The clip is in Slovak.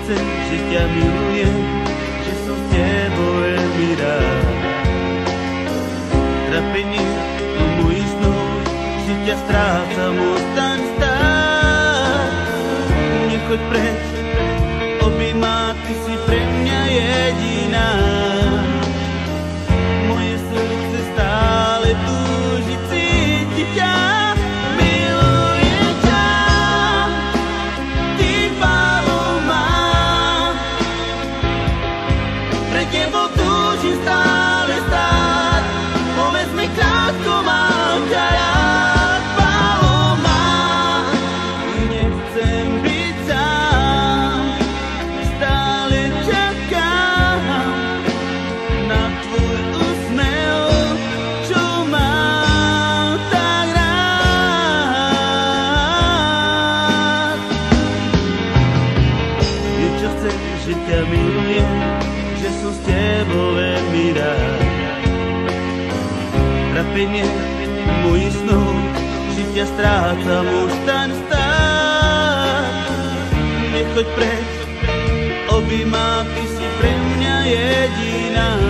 chcem, že ťa milujem, že som s tebou veľmi rád. Trápenie môj snov, že ťa strácam, ostaň stáť. Nechoď preč, objíma, ty si pre mňa jediná. Moje srdce stále túži cítiť ťa. Milujem ťa, ty Paloma. Pre tebou túžim stále stáť. Povedz mi krátko, mám ťa rád, Paloma. Nechcem byť sám, stále čakám na tvoj úsmev, čo mám tak rád. Viem, čo chcem, že ťa milujem, že som s tebou veľmi rád. Trápenie mojich snov, že ťa strácam, ostaň stáť. Nechoď preč, objíma, ty si pre mňa jediná.